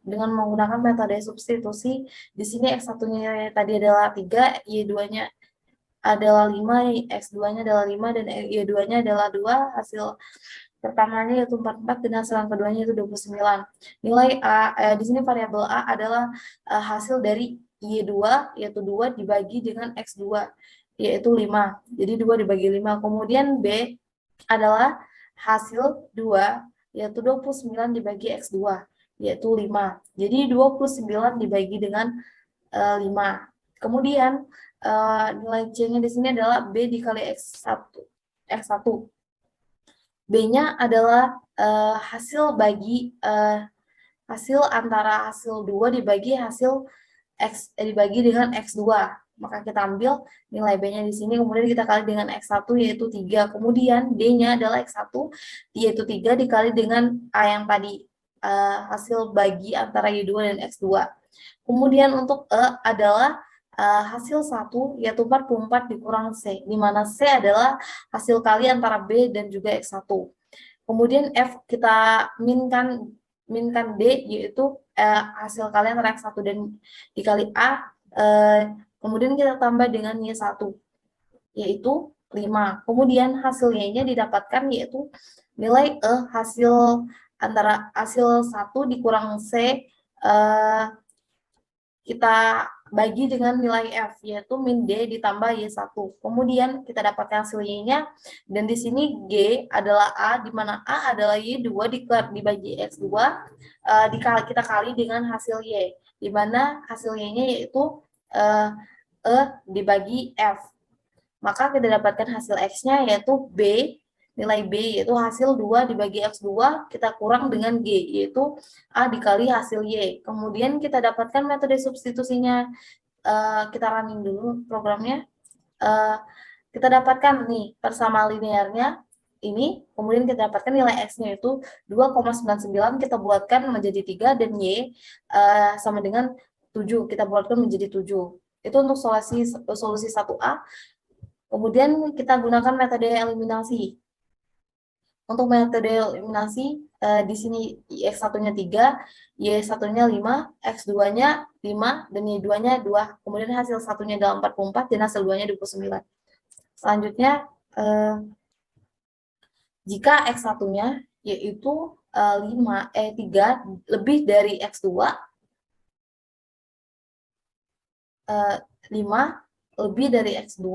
dengan menggunakan metode substitusi. Di sini X1-nya tadi adalah 3, Y2-nya adalah 5, X2-nya adalah 5, dan Y2-nya adalah 2. Hasil pertamanya yaitu 44, dan hasil yang keduanya itu 29. Nilai A, di sini variabel A adalah hasil dari Y2, yaitu 2 dibagi dengan X2, yaitu 5. Jadi 2 dibagi 5. Kemudian B adalah hasil 2, yaitu 29 dibagi X2, yaitu 5. Jadi 29 dibagi dengan 5. Kemudian nilai C-nya di sini adalah B dikali X1. B-nya adalah hasil antara hasil 2 dibagi hasil dibagi dengan X2. Maka kita ambil nilai B-nya di sini, kemudian kita kali dengan X1 yaitu 3. Kemudian D-nya adalah X1 yaitu 3 dikali dengan A yang tadi, hasil bagi antara Y2 dan X2. Kemudian untuk E adalah hasil 1 yaitu 44 dikurang C, di mana C adalah hasil kali antara B dan juga X1. Kemudian F kita minkan D yaitu hasil kali antara X1 dan dikali A, kemudian kita tambah dengan Y1 yaitu 5. Kemudian hasil Y-nya didapatkan yaitu nilai E hasil antara hasil 1 dikurang C, kita bagi dengan nilai F, yaitu min D ditambah Y1. Kemudian kita dapatkan hasil Y-nya, dan di sini G adalah A, di mana A adalah Y2 dibagi X2, kita kali dengan hasil Y, di mana hasil Y-nya yaitu E dibagi F. Maka kita dapatkan hasil X-nya yaitu B, nilai B yaitu hasil 2 dibagi X2, kita kurang dengan G, yaitu A dikali hasil Y. Kemudian kita dapatkan metode substitusinya. Kita running dulu programnya. Kita dapatkan nih persamaan linearnya ini, kemudian kita dapatkan nilai X-nya itu 2,99, kita buatkan menjadi 3, dan Y sama dengan 7, kita buatkan menjadi 7. Itu untuk solusi 1A. Kemudian kita gunakan metode eliminasi. Untuk metode eliminasi, di sini X1-nya 3, Y1-nya 5, X2-nya 5, dan Y2-nya 2. Kemudian hasil satunya adalah 44, dan hasil 2-nya 29. Selanjutnya, jika X1-nya yaitu 3 lebih dari X2, 5 lebih dari X2,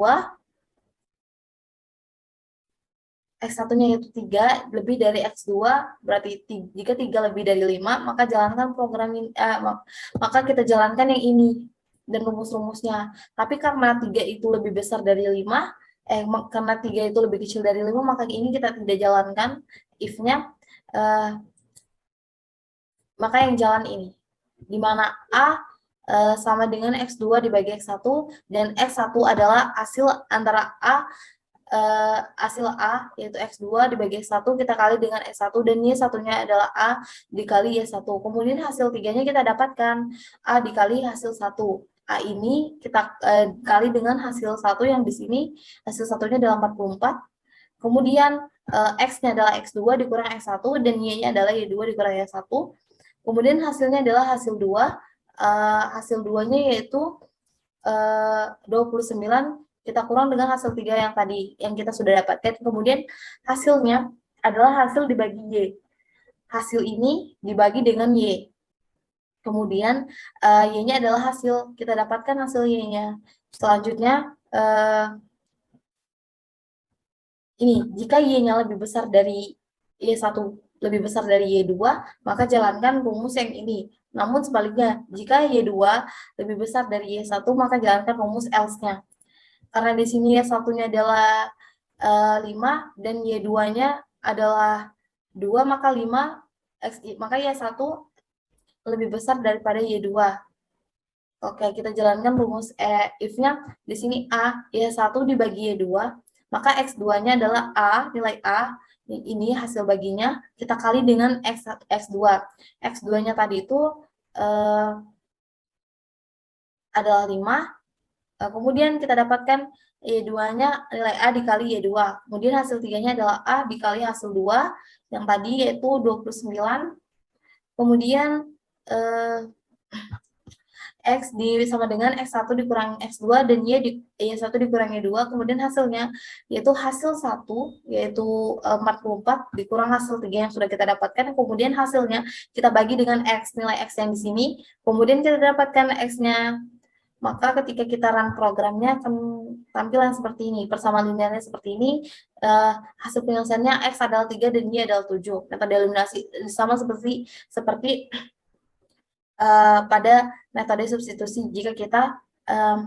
X1-nya yaitu 3 lebih dari X2, berarti jika 3 lebih dari 5, maka jalankan program ini, maka kita jalankan yang ini dan rumus-rumusnya. Tapi karena 3 itu lebih besar dari 5, karena 3 itu lebih kecil dari 5, maka ini kita tidak jalankan if-nya, maka yang jalan ini, di mana A sama dengan X2 dibagi X1, dan X1 adalah hasil antara hasil A yaitu X2 dibagi X1, kita kali dengan X1, dan Y1-nya adalah A dikali Y1. Kemudian hasil 3-nya kita dapatkan A dikali hasil 1. A ini kita kali dengan hasil 1 yang di sini hasil satunya adalah 44. Kemudian X-nya adalah X2 dikurang X1, dan Y-nya adalah Y2 dikurang Y1. Kemudian hasilnya adalah hasil 2. Hasil 2-nya yaitu 29, kita kurang dengan hasil 3 yang tadi, yang kita sudah dapatkan. Kemudian hasilnya adalah hasil dibagi Y. Hasil ini dibagi dengan Y. Kemudian Y-nya adalah hasil, kita dapatkan hasil Y-nya. Selanjutnya, ini, jika Y-nya lebih besar dari Y1, lebih besar dari Y2, maka jalankan rumus yang ini. Namun sebaliknya, jika Y2 lebih besar dari Y1, maka jalankan rumus else-nya. Karena di sini Y1-nya adalah 5 dan Y2-nya adalah 2, maka maka Y1 lebih besar daripada Y2. Oke, kita jalankan rumus if-nya. Di sini A, Y1 dibagi Y2, maka X2-nya adalah A, nilai A, ini hasil baginya, kita kali dengan X2. X2-nya tadi itu adalah 5, kemudian kita dapatkan Y2-nya nilai A dikali Y2. Kemudian hasil 3-nya adalah A dikali hasil 2, yang tadi yaitu 29. Kemudian X sama dengan X1 dikurangi X2 dan Y1 dikurangi 2, kemudian hasilnya yaitu hasil 1 yaitu 44 dikurang hasil 3 yang sudah kita dapatkan, kemudian hasilnya kita bagi dengan X, nilai X yang di sini, kemudian kita dapatkan X-nya. Maka ketika kita run programnya akan tampilan seperti ini, persamaan linearnya seperti ini, hasil penyelesaiannya X adalah 3 dan Y adalah 7. Metode eliminasi sama seperti pada metode substitusi jika kita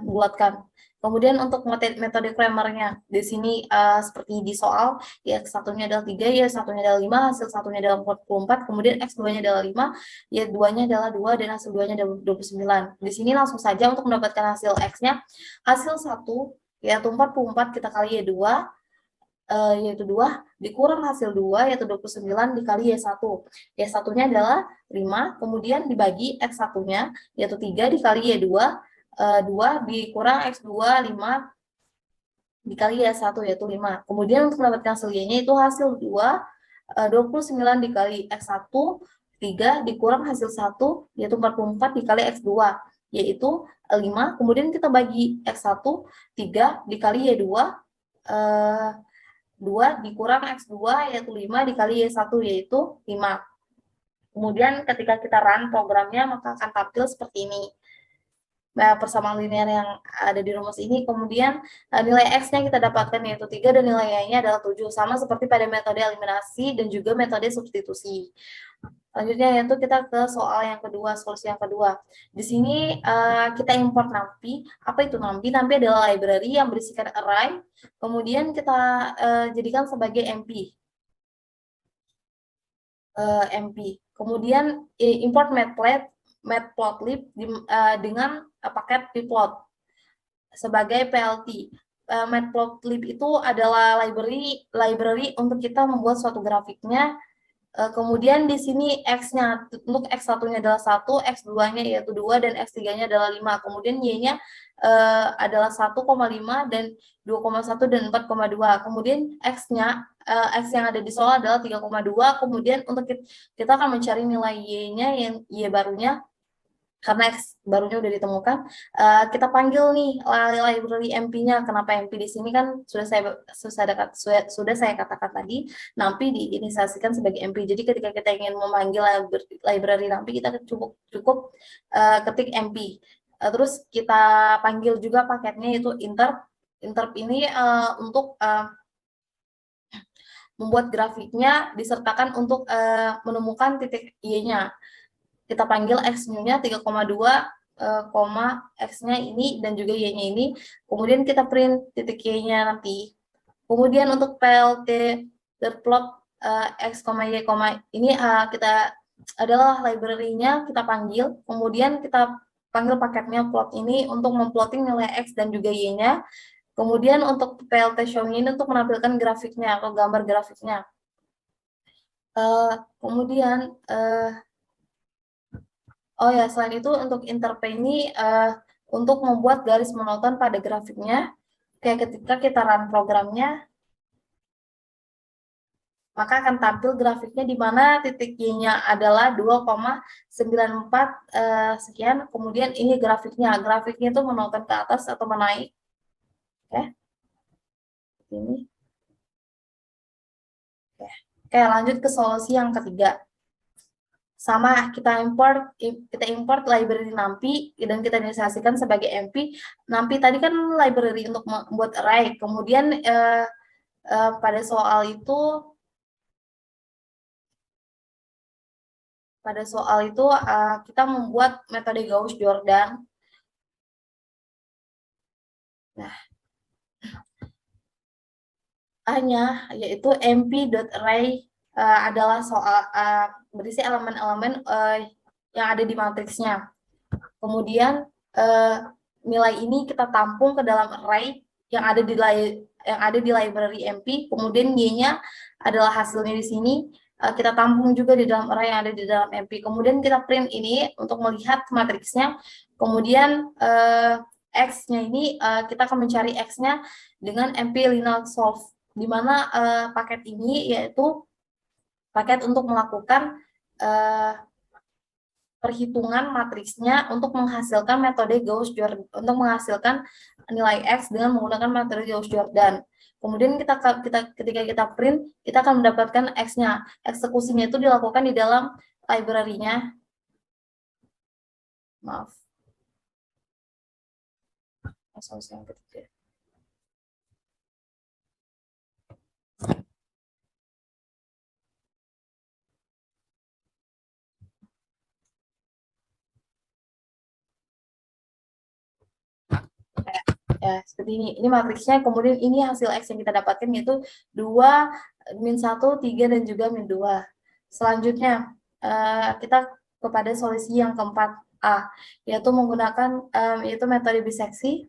buatkan. Kemudian untuk metode Cramer-nya, di sini seperti di soal, ya X1-nya adalah 3, ya satunya adalah 5, hasil satunya adalah 44, kemudian X2-nya adalah 5, ya 2-nya adalah 2, dan hasil 2-nya adalah 29. Di sini langsung saja untuk mendapatkan hasil X-nya, hasil 1, yaitu 44 kita kali Y2, yaitu 2, dikurang hasil 2, yaitu 29, dikali Y1. Y1-nya adalah 5, kemudian dibagi X1-nya, yaitu 3, dikali Y2, 2 dikurang X2, 5, dikali Y1, yaitu 5. Kemudian untuk mendapatkan hasil Y-nya itu hasil 2, 29 dikali X1, 3, dikurang hasil 1, yaitu 44, dikali X2, yaitu 5. Kemudian kita bagi X1, 3, dikali Y2, 2 dikurang X2, yaitu 5, dikali Y1, yaitu 5. Kemudian ketika kita run programnya, maka akan tampil seperti ini. Nah, persamaan linear yang ada di rumus ini, kemudian nilai X-nya kita dapatkan yaitu 3 dan nilai Y-nya adalah 7, sama seperti pada metode eliminasi dan juga metode substitusi. Selanjutnya yaitu kita ke soal yang kedua, solusi yang kedua. Di sini kita import NumPy. Apa itu NumPy? NumPy adalah library yang berisikan array, kemudian kita jadikan sebagai MP. Kemudian import matplotlib dengan paket pplot sebagai PLT. Matplotlib itu adalah library untuk kita membuat suatu grafiknya. Kemudian di sini X-nya, untuk X1-nya adalah 1, X2-nya yaitu 2, dan X3-nya adalah 5. Kemudian Y-nya adalah 1,5 dan 2,1 dan 4,2. Kemudian X-nya, X yang ada di soal adalah 3,2. Kemudian untuk kita akan mencari nilai Y-nya, yang Y barunya, karena X barunya udah ditemukan, kita panggil nih library MP-nya. Kenapa MP di sini kan sudah saya katakan tadi, NumPy diinisiasikan sebagai MP. Jadi ketika kita ingin memanggil library NumPy, kita cukup ketik MP. Terus kita panggil juga paketnya yaitu interp. Interp ini untuk membuat grafiknya, disertakan untuk menemukan titik Y-nya. Kita panggil X-nya 3,2, X-nya ini dan juga Y-nya ini. Kemudian kita print titik Y-nya nanti. Kemudian untuk plt.plot X, Y, ini kita adalah library-nya, kita panggil. Kemudian kita panggil paketnya plot ini untuk memplotting nilai X dan juga Y-nya. Kemudian untuk plt show ini untuk menampilkan grafiknya atau gambar grafiknya. Kemudian oh ya, selain itu untuk interp ini untuk membuat garis monoton pada grafiknya, kayak ketika kita run programnya, maka akan tampil grafiknya di mana titik Y-nya adalah 2,94 sekian, kemudian ini grafiknya itu monoton ke atas atau menaik. Oke. Ini. Oke, lanjut ke solusi yang ketiga. Sama kita import library NumPy dan kita inisiasikan sebagai MP. NumPy tadi kan library untuk membuat array. Kemudian pada soal itu kita membuat metode Gauss-Jordan. Nah, hanya yaitu mp.array adalah soal berisi elemen-elemen yang ada di matriksnya. Kemudian nilai ini kita tampung ke dalam array yang ada di library MP. Kemudian Y-nya adalah hasilnya di sini. Kita tampung juga di dalam array yang ada di dalam MP. Kemudian kita print ini untuk melihat matriksnya. Kemudian X-nya ini kita akan mencari X-nya dengan MP linear solve, di mana paket ini yaitu paket untuk melakukan perhitungan matriksnya untuk menghasilkan metode Gauss-Jordan, untuk menghasilkan nilai X dengan menggunakan metode Gauss-Jordan. Kemudian ketika kita print, kita akan mendapatkan X-nya. Eksekusinya itu dilakukan di dalam library-nya. Maaf. Solusi yang ketiga. Ya, seperti ini. Ini matriksnya, kemudian ini hasil X yang kita dapatkan yaitu 2, min 1, 3, dan juga min 2. Selanjutnya, kita kepada solusi yang keempat A, yaitu menggunakan yaitu metode biseksi.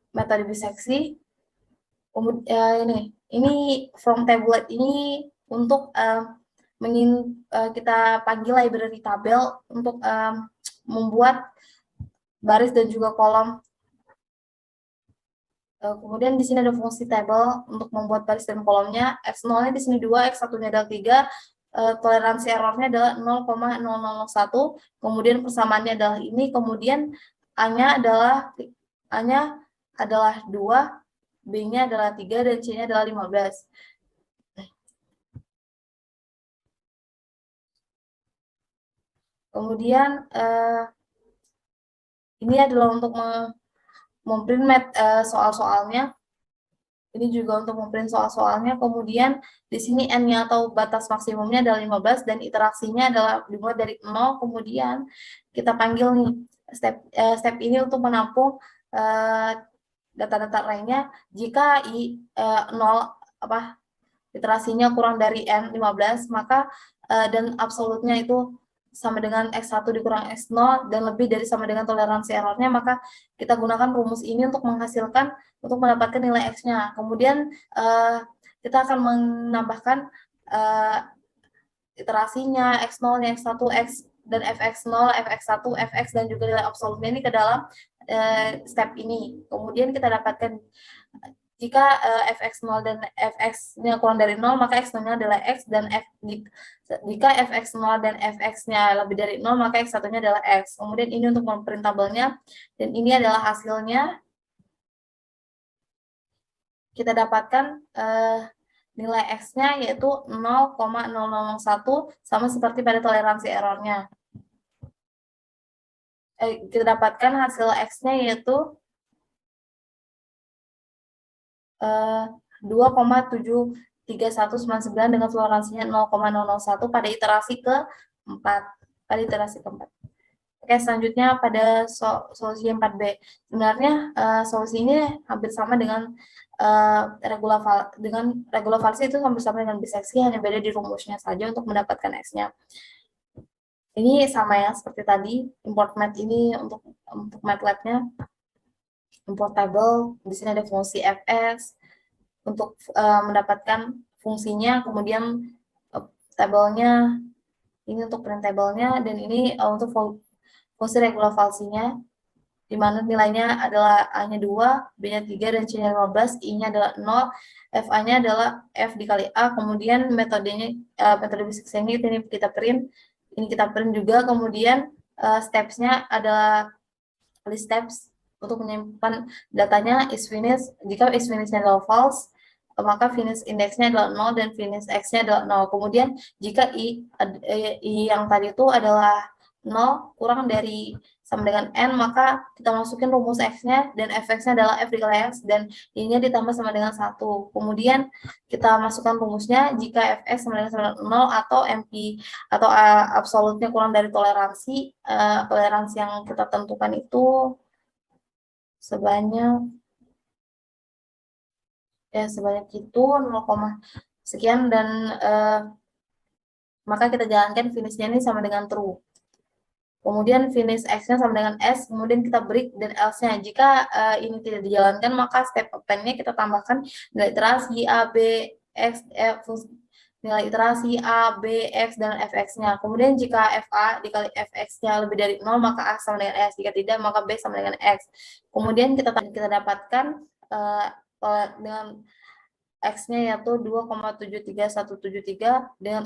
Metode biseksi. Ini from tablet ini untuk kita panggil library tabel untuk membuat baris dan juga kolom. Kemudian di sini ada fungsi table untuk membuat baris dan kolomnya. X0-nya di sini 2, X1-nya adalah 3, toleransi errornya adalah 0,0001, kemudian persamaannya adalah ini, kemudian A-nya adalah 2, B-nya adalah 3, dan C-nya adalah 15. Kemudian ini adalah untuk memprint soal-soalnya. Ini juga untuk memprint soal-soalnya. Kemudian di sini N-nya atau batas maksimumnya adalah 15 dan interaksinya adalah dimulai dari 0. Kemudian kita panggil nih step ini untuk menampung data-data lainnya. Jika 0 iterasinya kurang dari N15, maka dan absolutnya itu sama dengan X1 dikurang X0 dan lebih dari sama dengan toleransi errornya, maka kita gunakan rumus ini untuk menghasilkan, untuk mendapatkan nilai X-nya. Kemudian kita akan menambahkan iterasinya, X0-nya, X1, X, dan Fx0, Fx1, Fx, dan juga nilai absolutnya ini ke dalam step ini. Kemudian kita dapatkan jika Fx0 dan Fx-nya kurang dari 0, maka X0-nya adalah X, dan jika Fx0 dan Fx-nya lebih dari 0, maka X1-nya adalah X. Kemudian ini untuk memprint tabelnya, dan ini adalah hasilnya. Kita dapatkan nilai X-nya yaitu 0,0001, sama seperti pada toleransi errornya. Kita dapatkan hasil X-nya yaitu 2,73199 dengan toleransinya 0,001 pada iterasi keempat. Oke, selanjutnya pada solusi 4B. Sebenarnya solusi ini hampir sama dengan regula falsi, itu hampir sama dengan biseksi, hanya beda di rumusnya saja untuk mendapatkan X-nya. Ini sama ya seperti tadi, import math ini untuk MATLAB-nya. Import table, di sini ada fungsi fs untuk mendapatkan fungsinya, kemudian tabelnya ini untuk print tabelnya, dan ini untuk fungsi regula falsinya, di mana nilainya adalah A-nya 2, B-nya 3, dan C-nya 15, I-nya adalah 0, FA-nya adalah F dikali A, kemudian metodenya, metode biseksinya ini kita print juga, kemudian steps-nya adalah list steps untuk menyimpan datanya is finish. Jika is finish-nya adalah false, maka finish index-nya adalah 0 dan finish x-nya adalah 0. Kemudian jika i yang tadi itu adalah 0 kurang dari sama dengan n, maka kita masukin rumus x-nya, dan fx-nya adalah f dikali x, dan i-nya ditambah sama dengan 1. Kemudian kita masukkan rumusnya jika fx sama dengan 0 atau mp atau absolutnya kurang dari toleransi yang kita tentukan itu sebanyak itu 0, sekian, dan maka kita jalankan finish-nya ini sama dengan true. Kemudian finish X-nya sama dengan S, kemudian kita break dan else-nya. Jika ini tidak dijalankan, maka step append-nya kita tambahkan nilai iterasi A, B, X, F, nilai iterasi A, B, X, dan Fx-nya. Kemudian jika FA dikali Fx-nya lebih dari 0, maka A sama dengan S. Jika tidak, maka B sama dengan X. Kemudian kita dapatkan dengan X-nya yaitu 2,73173 dengan